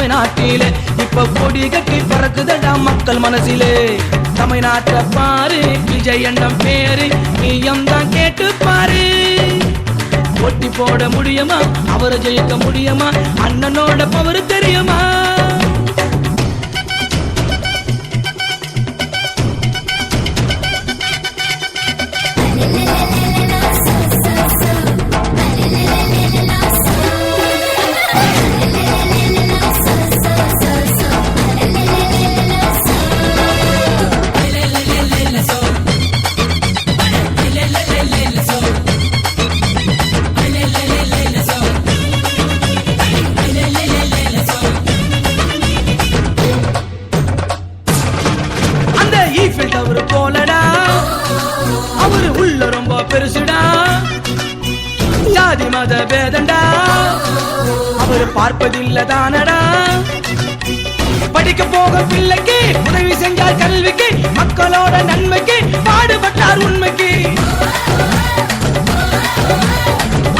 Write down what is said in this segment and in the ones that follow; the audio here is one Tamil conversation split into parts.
தமிழ்நாட்டிலே இப்ப கொடி கட்டி பறக்குதடா மக்கள் மனசிலே. தமிழ்நாட்டை பாரு, விஜய் எண்ணம் பேரு, நீயும் தான் கேட்டு பாரு. போட்டி போட முடியுமா, அவரை ஜெயிக்க முடியுமா, அண்ணனோட பவர் தெரியுமா? போலடா அவரு உள்ள ரொம்ப பெருசுடா, ஜாதி மத பேதண்டா அவரு பார்ப்பதில்லை தானடா. படிக்க போக பிள்ளைக்கு உதவி செஞ்சார் கல்விக்கு, மக்களோட நன்மைக்கு பாடுபட்டார் உண்மைக்கு.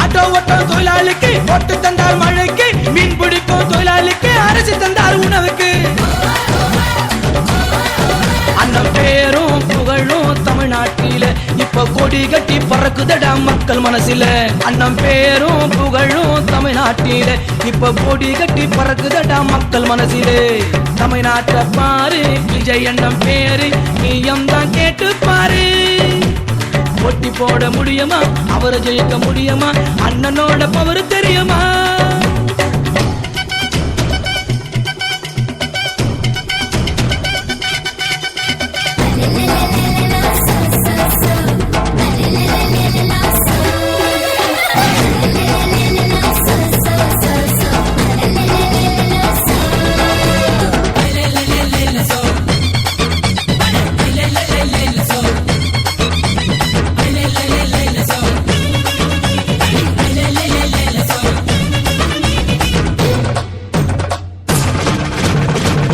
ஆட்டோ ஓட்ட தொழிலாளிக்கு ஓட்டு தந்தார் மழைக்கு, மீன் பிடிக்கும் தொழிலாளிக்கு அரசு தந்தார் உணவுக்கு. அண்ணன் பேரும் புகழும் தமிழ்நாட்டில இப்ப கொடி கட்டி பறக்குதடா மக்கள் மனசில. அண்ணன் பேரும் புகழும் தமிழ்நாட்டில இப்ப கொடி கட்டி பறக்குதடா மக்கள் மனசிலே. தமிழ்நாட்டை பாரு, விஜய் எண்ணம் பேரு, நீயும் தான் கேட்டு பாரு. போட்டி போட முடியுமா, அவரை ஜெயிக்க முடியுமா, அண்ணனோட பவர் தெரியுமா?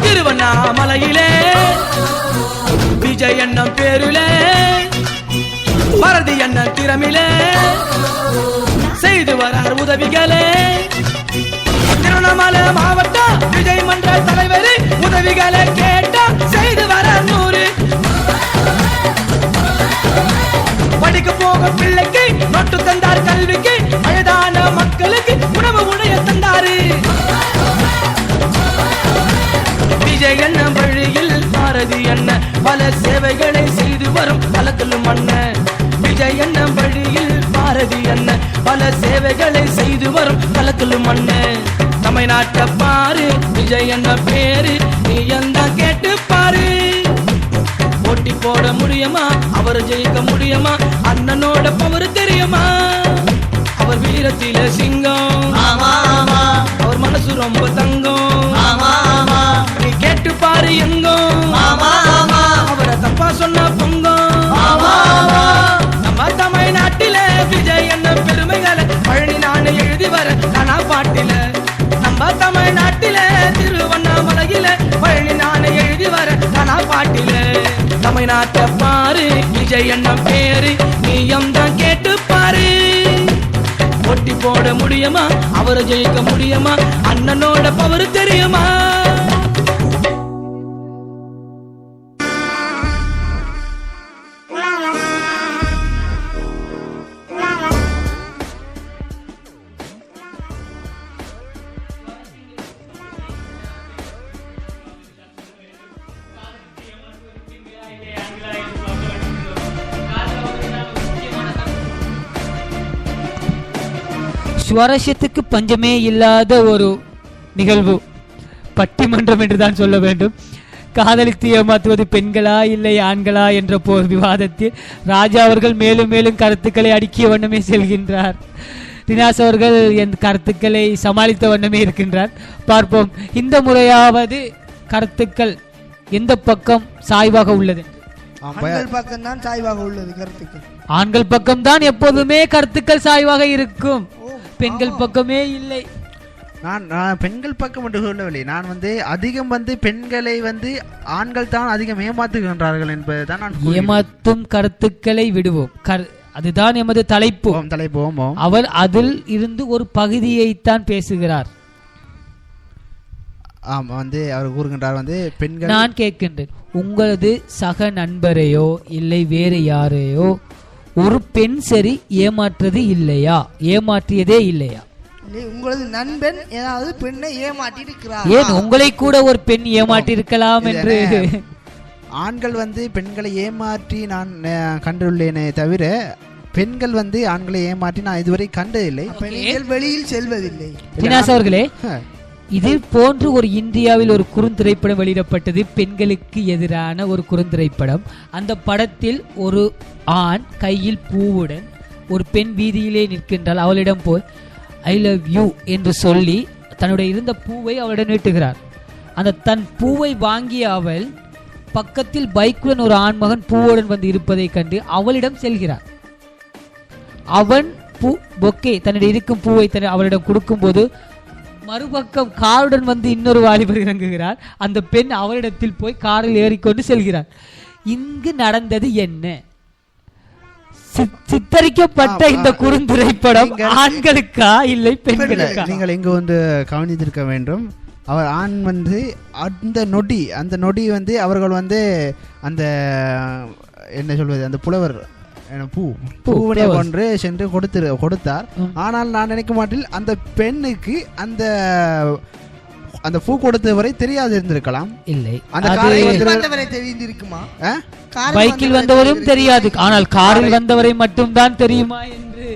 திருவண்ணாமலையிலே விஜய் எண்ணம் பேருலே, பாரதி எண்ணம் திறமிலே செய்து வரார் உதவிகளே. திருவண்ணாமலை மாவட்ட விஜய் மன்ற தலைவர் உதவிகளை கேட்டா செய்து வரார் 100. படிக்க போக பிள்ளைக்கு நோட்டு தந்தார் கல்விக்கு, வயதான மக்களுக்கு உணவு உடைய தந்தாரு. விஜய் அண்ணன் வழியில் பாரதி அண்ணன் பல சேவைகளை செய்து வரும் கலக்கலும் அண்ணன். விஜய் அண்ணன் வழியில் பாரதி அண்ணன் பல சேவைகளை செய்து வரும் கலக்கலும் அண்ணன். தமிழ்நாட்டை பாரு, விஜய் அண்ணன் பேரு, நீ எந்த கேட்டு பாரு. போட்டி போட முடியுமா, அவரை ஜெயிக்க முடியுமா, அண்ணனோட பவர் தெரியுமா? அவர் வீரத்தில சிங்கம், அவர் மனசு ரொம்ப தங்கம். நீ கேட்டு பாரு எங்கும், அவரை தப்பா சொன்ன பொங்கும். நம்ம தமிழ்நாட்டில விஜய் அண்ணன் பெருமைகளை பழனி நானே எழுதி வர நானா பாட்டில. நம்ம தமிழ்நாட்டில திருவண்ணாமலையில பழனி நானே எழுதி வர நானா பாட்டில. தமிழ்நாட்டை பாரு, விஜய் அண்ணன் பேரு, நீயும் தான் கேட்டு பாரு. போட்டி போட முடியுமா, அவரை ஜெயிக்க முடியுமா, அண்ணனோட பவர் தெரியுமா? சுவாரஸ்யத்துக்கு பஞ்சமே இல்லாத ஒரு நிகழ்வு, பட்டிமன்றம் என்றுதான் சொல்ல வேண்டும். காதலித்து ஏமாற்றுவது பெண்களா இல்லை ஆண்களா என்ற போர் விவாதத்தில் ராஜா அவர்கள் மேலும் மேலும் கருத்துக்களை அடுக்கிய வண்ணமே செல்கின்றார். தினாஸ் அவர்கள் என் கருத்துக்களை சமாளித்த வண்ணமே இருக்கின்றார். பார்ப்போம் இந்த முறையாவது கருத்துக்கள் எந்த பக்கம் சாய்வாக உள்ளது. ஆண்கள் பக்கம் தான் சாய்வாக உள்ளது கருத்துக்கள். ஆண்கள் பக்கம் தான் எப்போதுமே கருத்துக்கள் சாய்வாக இருக்கும், பெண்கள் பக்கமே இல்லை. நான் பெண்கள் பக்கம் என்று சொல்லவில்லை. நான் அதிகம் பெண்களை ஆண்கள் தான் அதிகம் ஏமாத்துகின்றார்கள் என்பதை தான் நான் ஏமாத்தும் கருத்துக்களை விடுவோம். அதுதான் எமது தலைப்பு. அவர் அதில் இருந்து ஒரு பகுதியைத்தான் பேசுகிறார். வந்து அவர் கூறுகின்றார் வந்து பெண்கள். நான் கேட்கின்றேன், உங்களது சக நண்பரையோ இல்லை வேறு யாரையோ ஒரு பெண் சரி ஏமாற்றுறது இல்லையா, ஏமாற்றியதே இல்லையா? உங்களது நண்பன் ஏதாவது பெண்ணை ஏமாற்றி இருக்கிறார்? ஏன் உங்களை கூட ஒரு பெண் ஏமாற்றி இருக்கலாம் என்று. ஆண்கள் வந்து பெண்களை ஏமாற்றி நான் கண்டுள்ளேனே தவிர பெண்கள் வந்து ஆண்களை ஏமாற்றி நான் இதுவரை கண்டதில்லை. பெண்கள் வெளியில் செல்வதில்லை. தினாஸ் அவர்களே, இது போன்று ஒரு இந்தியாவில் ஒரு குறுந்திரைப்படம் வெளியிடப்பட்டது, பெண்களுக்கு எதிரான ஒரு குறுந்திரைப்படம். அந்த படத்தில் ஒரு ஆண் கையில் பூவுடன் ஒரு பெண் வீதியிலே நிற்கின்றால் அவளிடம் போய் ஐ லவ் யூ என்று சொல்லி தன்னுடைய இருந்த பூவை அவளிடம் நீட்டுகிறார். அந்த தன் பூவை வாங்கிய அவள் பக்கத்தில் பைக்குடன் ஒரு ஆண்மகன் பூவுடன் வந்து இருப்பதை கண்டு அவளிடம் செல்கிறார். அவன் பொக்கே தன்னுடைய இருக்கும் பூவை அவளிடம் கொடுக்கும் போது மறுபக்கம் காருடன் வந்து இன்னொரு வாலிபர் இறங்குகிறார். அந்த பெண் அவரிடத்தில் போய் காரில் ஏறிக்கொண்டு செல்கிறார். இங்கு நடந்தது என்ன? சித்தரிக்கப்பட்ட இந்த குறுந்திரைப்படம் ஆண்களுக்கா இல்லை பெண்களுக்கா? நீங்கள் இங்கு வந்து கவனித்திருக்க வேண்டும். அவர் ஆண் வந்து அந்த நொடி வந்து அவர்கள் வந்து அந்த என்ன சொல்வது, அந்த புலவர் பூவனை கொன்று சென்று கொடுத்தார். ஆனால் நான் நினைக்க மாட்டேன் அந்த பெண்ணுக்கு அந்த அந்த பூ கொடுத்தவரை தெரியாது இருந்திருக்கலாம். இல்லை, அந்த காரில் வந்தவரை தெரிந்திருக்குமா? பைக்கில் வந்தவரும் தெரியாது, ஆனால் காரில் வந்தவரை மட்டும் தான் தெரியுமா என்று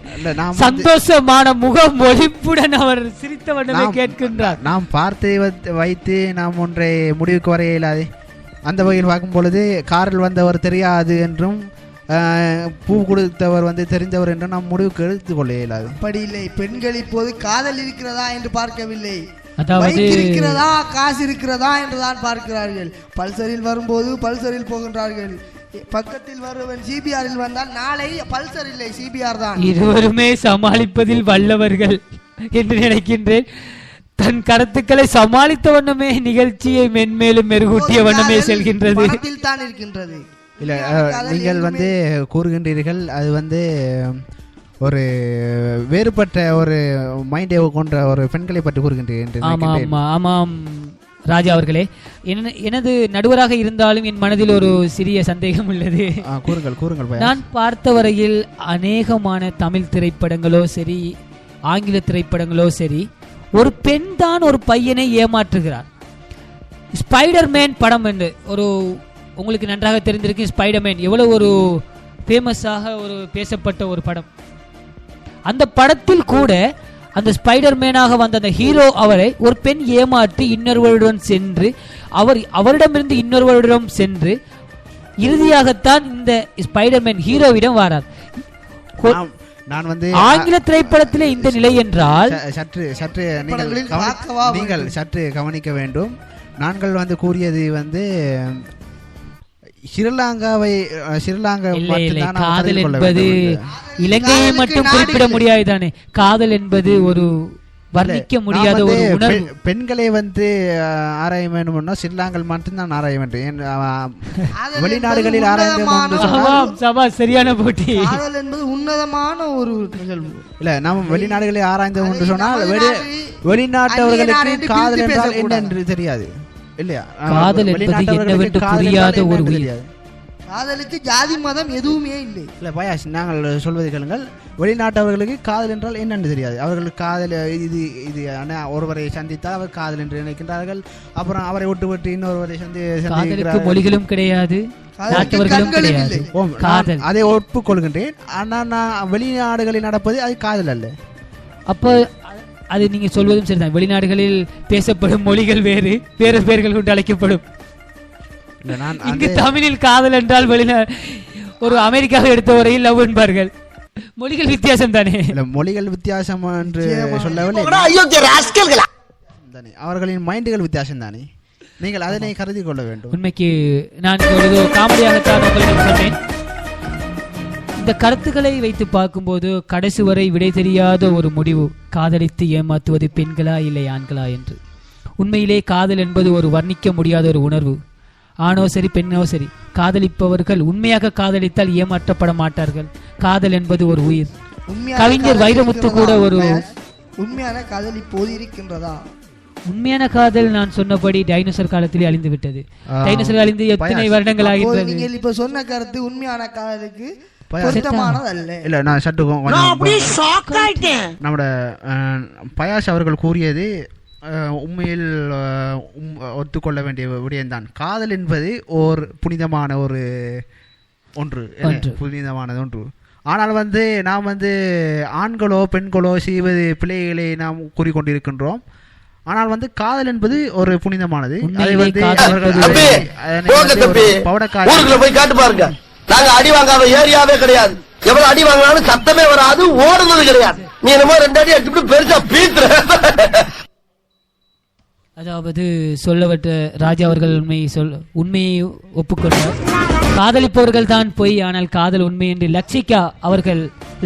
சந்தோஷமான முகம் ஒளிப்புடன் அவர் சிரித்தவண்ணமே கேட்கின்றார். நாம் பார்த்து வைத்து நாம் ஒன்றை முடிவுக்கு வர இயலாது. அந்த வகையில் பார்க்கும் பொழுது காரில் வந்தவர் தெரியாது என்றும் பூ கொடுத்தவர் வந்து தெரிந்தவர் என்று நாம் முடிவுக்கு எடுத்துக் கொள்ள இயலாது. அப்படி இல்லை, பெண்கள் இப்போது காதல் இருக்கிறதா என்று பார்க்கவில்லை, அதாவது இருக்கிறதா காசு இருக்கிறதா என்றுதான் பார்க்கிறார்கள். பல்சரில் வரும்போது பல்சரில் போகின்றார்கள், பக்கத்தில் வருவன் சிபிஆரில் வந்தால் நாளை பல்சர் இல்லை சிபிஆர் தான். இருவருமே சமாளிப்பதில் வல்லவர்கள் என்று நினைக்கின்றேன். தன் கருத்துக்களை சமாளித்த வண்ணமே நிகழ்ச்சியை மென்மேலும் மெருகூட்டிய வண்ணமே செல்கின்றது. தான் இருக்கின்றது. இல்ல, நீங்கள் வந்து கூறுகின்றீர்கள் அது வந்து ஒரு வேறுபட்ட ஒரு மைண்டை கொண்ட ஒரு பெண்களை பற்றி கூறுகின்றீர்கள். ஆமாம் ராஜா அவர்களே, எனது நடுவராக இருந்தாலும் என் மனதில் ஒரு சிறிய சந்தேகம் உள்ளது. கூறுங்கள். நான் பார்த்த வரையில் அநேகமான தமிழ் திரைப்படங்களோ சரி, ஆங்கில திரைப்படங்களோ சரி, ஒரு பெண் தான் ஒரு பையனை ஏமாற்றுகிறார். ஸ்பைடர்மேன் படம் என்று ஒரு உங்களுக்கு நன்றாக தெரிந்திருக்கும். ஸ்பைடர்மேன் எவ்வளவு ஒரு ஃபேமஸாக ஒரு பேசப்பட்ட ஒரு படம். அந்த படத்தில் கூட அந்த ஸ்பைடர்மேனாக வந்த அந்த ஹீரோ அவரை ஒரு பெண் ஏமாற்றி இன்னொருவருடன் சென்று அவரிடமிருந்து இன்னொருவரிடம் சென்று இறுதியாகத்தான் இந்த ஸ்பைடர்மேன் ஹீரோவிடம் வரார். நான் வந்து ஆங்கில திரைப்படத்திலே இந்த நிலை என்றால் சற்று நீங்கள் சற்று கவனிக்க வேண்டும். நாங்கள் வந்து கூறியது வந்து காதல் என்பது இலங்கையை மட்டும் குறிப்பிட முடியாது தானே. காதல் என்பது ஒரு வர்ணிக்க முடியாத ஒரு உணர்வு. பெண்களை வந்து ஆராய வேண்டும்னா ஸ்ரீலங்கா மட்டும்தான் ஆராய வேண்டும். வெளிநாடுகளில் ஆராய்ந்த சரியான போட்டி. காதல் என்பது உன்னதமான ஒரு நிகழ்வு. இல்ல, நாம் வெளிநாடுகளில் ஆராய்ந்தோம் என்று சொன்னால் வெளிநாட்டவர்களுக்கு காதல் என்றால் என்ன என்று தெரியாது இல்லையா? காதல் என்பது என்னவென்று புரியாத ஒரு உயிர். காதலுக்கு ஜாதி மதம் எதுவுமே இல்லை. இல்ல பயாஸ், நாங்கள் சொல்வதை கேளுங்கள். வெளிநாட்டவர்களுக்கு காதல் என்றால் என்னென்று தெரியாது. அவர்களுக்கு காதல் இது ஒருவரை சந்தித்தால் அவர் காதல் என்று நினைக்கின்றார்கள். அப்புறம் அவரை விட்டு இன்னொருவரை சந்திக்கிறார்கள். மொழிகளும் கிடையாது, நாட்டவர்களும் கிடையாது. அதை ஒப்புக்கொள்கின்றேன். ஆனால் நான் வெளிநாடுகளில் நடப்பது அது காதல் அல்ல. அப்போ அது நீங்க சொல்வதும் சரிதான். வெளிநாடுகளில் பேசப்படும் மொழிகள் வேறு பேர்கள் கொண்டு அழைக்கப்படும். இங்கு தமிழில் காதல் என்றால் ஒரு அமெரிக்காவை எடுத்த வரையில் லவ் என்பார்கள். மொழிகள் வித்தியாசம் தானே. மொழிகள் வித்தியாசம் என்று சொல்லவில்லை, அவர்களின் மைண்டுகள் வித்தியாசம் தானே. நீங்கள் அதனை கருதி கொள்ள வேண்டும். உண்மைக்கு நான் காமெடியாகத்தான் சொன்னேன். இந்த கருத்துக்களை வைத்து பார்க்கும்போது கடைசி வரை விடை தெரியாத ஒரு முடிவு, காதலித்து ஏமாற்றுவது பெண்களா இல்லை ஆண்களா என்று. உண்மையிலே காதல் என்பது ஒரு வர்ணிக்க முடியாத ஒரு உணர்வு. ஆணோ சரி பெண்ணோ சரி, காதலிப்பவர்கள் உண்மையாக காதலித்தால் ஏமாற்றப்பட மாட்டார்கள். காதல் என்பது ஒரு உயிர். கவிஞர் வைரமுத்து கூட ஒரு உண்மையான காதல் இப்போது இருக்கின்றதா? உண்மையான காதல் நான் சொன்னபடி டைனோசர் காலத்திலே அழிந்து விட்டது. டைனோசர் அழிந்து எத்தனை வருடங்கள் ஆகின்றது. நீங்கள் இப்ப சொன்ன கருத்து உண்மையான காதலுக்கு பொருத்தமானது அல்ல. இல்ல நான் சட்டுக்கும் நம்மட பயாஸ் அவர்கள் கூறியது உண்மையில் ஒத்துக்கொள்ள வேண்டிய விடயம்தான். காதல் என்பது ஓர் புனிதமான ஒரு ஒன்று, புனிதமானது ஒன்று. ஆனால் நாம் ஆண்களோ பெண்களோ செய்வது பிள்ளைகளை நாம் கூறிக்கொண்டிருக்கின்றோம். ஆனால் காதல் என்பது ஒரு புனிதமானது. போய் காட்டு பாருங்க, நாங்க அடி வாங்காத ஏரியாவே கிடையாது. எவ்வளவு அடி வாங்கினாலும் சத்தமே வராது, ஓடுனது கிடையாது. நீ என்னமோ 2 அடி அடிச்சுட்டு பெருசா பீத்துற. அதாவது சொல்லப்பட்ட ராஜா அவர்கள் உண்மையை ஒப்புக்கொண்டார். காதலிப்பவர்கள் தான் பொய், ஆனால் காதல் உண்மை என்று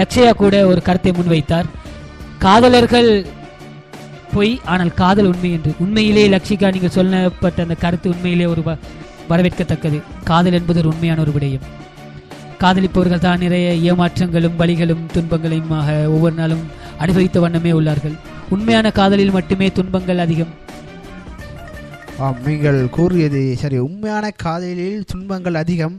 லக்ஷயா கூட ஒரு கருத்தை முன்வைத்தார். காதலர்கள் பொய், ஆனால் காதல் உண்மை என்று. உண்மையிலே லக்ஷிகா நீங்கள் சொல்லப்பட்ட அந்த கருத்து உண்மையிலே ஒரு வரவேற்கத்தக்கது. காதல் என்பது ஒரு உண்மையான ஒரு விடயம். காதலிப்பவர்கள் தான் நிறைய ஏமாற்றங்களும் வலிகளும் துன்பங்களையும் ஒவ்வொரு நாளும் அனுபவித்த வண்ணமே உள்ளார்கள். உண்மையான காதலில் மட்டுமே துன்பங்கள் அதிகம். நீங்கள் கூறியது சரி. உண்மையான காதலில் துன்பங்கள் அதிகம்.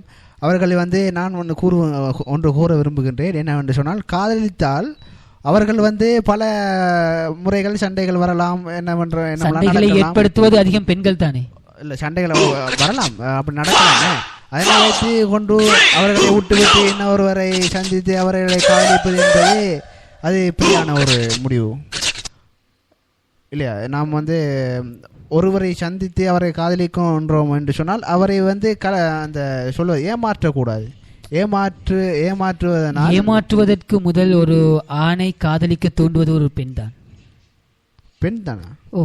அவர்களை நான் ஒன்று கூற விரும்புகின்றேன். என்னவென்று சொன்னால், காதலித்தால் அவர்கள் பல முறைகள் சண்டைகள் வரலாம். சண்டைகளை ஏற்படுத்துவது அதிகம் பெண்கள் தானே. இல்லை, சண்டைகள் வரலாம், அப்படி நடக்கலாம். அதனை வைத்து கொண்டு அவர்களை விட்டு இன்னொருவரை சந்தித்து அவர்களை காதலிப்பது என்பது அது பிரியான ஒரு முடிவு இல்லையா? நாம் ஒருவரை சந்தித்து அவரை காதலிக்கின்றோம் என்று சொன்னால் அவரை அந்த சொல்வது ஏமாற்றக்கூடாது. ஏமாற்றுவதற்கு முதல் ஒரு ஆணை காதலிக்க தூண்டுவது ஒரு பெண் தான். பெண் தானா? ஓ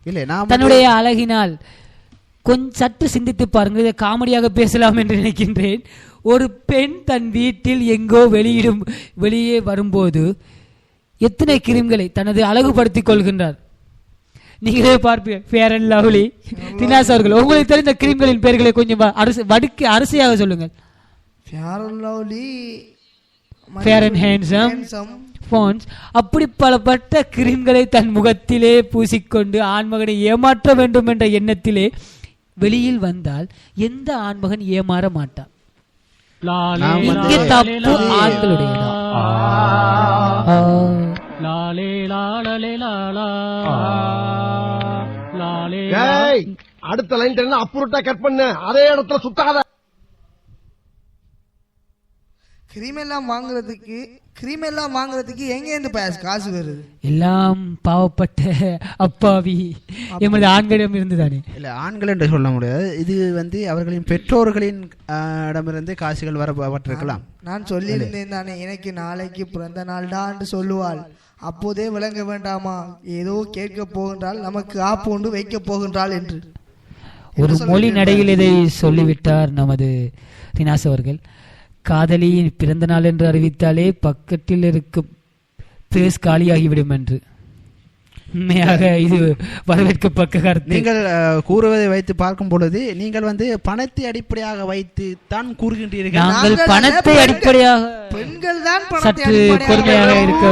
இல்லை, நான் தன்னுடைய அழகினால் கொஞ்சம் சற்று சிந்தித்து பாருங்கள். இதை காமெடியாக பேசலாம் என்று நினைக்கின்றேன். ஒரு பெண் தன் வீட்டில் எங்கோ வெளியே வரும்போது எத்தனை கிரீம்களை தனது அழகுபடுத்திக் கொள்கின்றார். நீங்களே பார்ப்பீங்க. ஃபேர் அண்ட் லவ்லி, தினாஸ் அவர்கள் உங்களுக்கு தெரிந்த கிரீம்களின் பெயர்களை கொஞ்சம் அரிசியாக சொல்லுங்கள். Fair and Lovely, Fair and Handsome, Pond's, அப்படி பலப்பட்ட கிரீம்களை தன் முகத்திலே பூசிக்கொண்டு ஆண்மகனை ஏமாற்ற வேண்டும் என்ற எண்ணத்திலே வெளியில் வந்தால் எந்த ஆண்மகன் ஏமாற மாட்டான். இங்கே தப்பு ஆண்களுடைய. அடுத்த லைன் அப்புறட்டா கட் பண்ணு, அதே இடத்துல சுத்தாத. கிரீம் எல்லாம் வாங்குறதுக்கு எங்க இருந்து காசு வருது? எல்லாம் பாவப்பட்ட அப்பாவி எமது ஆண்களிடம் இருந்துதானே. இல்ல, ஆண்கள் என்று சொல்ல முடியாது. இது அவர்களின் பெற்றோர்களின் இடமிருந்து காசுகள் வரப்பட்டிருக்கலாம். நான் சொல்லியிருந்தேன் தானே, எனக்கு நாளைக்கு பிறந்த நாள் தான் சொல்லுவாள். அப்போதே விளங்க வேண்டாமா? ஏதோ கேட்க போகின்றாள், நமக்கு ஆப்போண்டு வைக்க போகின்றாள் என்று ஒரு மொழி நடையில் இதை சொல்லிவிட்டார் நமது தினாஸ் அவர்கள். காதலி பிறந்த நாள் என்று அறிவித்தாலே பக்கத்தில் இருக்கும் பேஸ் காலியாகிவிடும் என்று. உண்மையாக இது வரவேற்கப்பட்ட கருத்து. நீங்கள் கூறுவதை வைத்து பார்க்கும் பொழுது நீங்கள் பணத்தை அடிப்படையாக வைத்து தான் கூறுகின்றீர்கள். நாங்கள் பணத்தை அடிப்படையாக, பெண்கள் தான் சற்று பொறுமையாக இருக்க,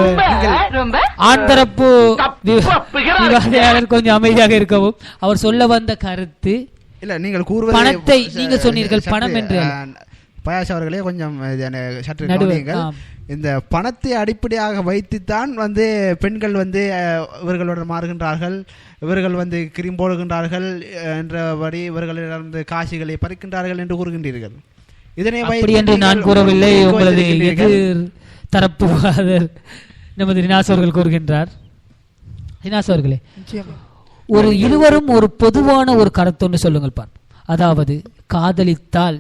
ஆண் தரப்பு விவாதியாளர் கொஞ்சம் அமைதியாக இருக்கவும். அவர் சொல்ல வந்த கருத்து இல்ல, நீங்கள் கூறுவது பணத்தை நீங்கள் சொன்னீர்கள் பணம் என்று. பயாஸ் அவர்களே கொஞ்சம் சற்று கவனியுங்கள். இந்த பணத்தை அடிப்படையாக வைத்துத்தான் பெண்கள் இவர்களுடன் மாறுகின்றார்கள், இவர்கள் கிரீம் போடுகின்றார்கள் என்றபடி இவர்களிடம் காசுகளை பறிக்கின்றார்கள் என்று கூறுகின்றீர்கள். இதனை அப்படி என்று நான் கூறவில்லை. உங்களது எதிர் தரப்பு நமது தினாஸ் அவர்கள் கூறுகின்றார். தினாஸ் அவர்களே, ஒரு இருவரும் ஒரு பொதுவான ஒரு கருத்தொன்று சொல்லுங்கள் பார். அதாவது காதலித்தால்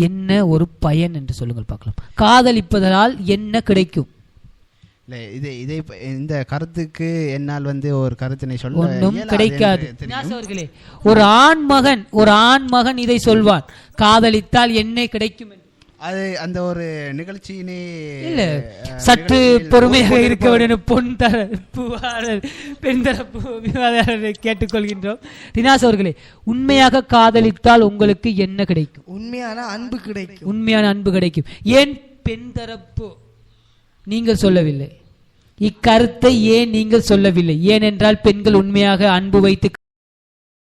என்ன ஒரு பயன் என்று சொல்லுங்கள் பார்க்கலாம். காதலிப்பதனால் என்ன கிடைக்கும்? இந்த கருத்துக்கு என்னால் ஒரு கருத்தினை சொல்ல ஒன்றும் கிடைக்காது. ஒரு ஆண் மகன் இதை சொல்வான், காதலித்தால் என்ன கிடைக்கும் என்று. அது அந்த ஒரு நிகழ்ச்சியினே இல்ல, சற்று பொறுமையாக இருக்க வேண்டும். பெண் தரப்பு விவாதத்தை கேட்டுக்கொள்கின்றோம். தினாஸ் அவர்களே, உண்மையாக காதலித்தால் உங்களுக்கு என்ன கிடைக்கும்? உண்மையான அன்பு கிடைக்கும். உண்மையான அன்பு கிடைக்கும். ஏன் பெண் தரப்பு நீங்கள் சொல்லவில்லை? இக்கருத்தை ஏன் நீங்கள் சொல்லவில்லை? ஏனென்றால் பெண்கள் உண்மையாக அன்பு வைத்து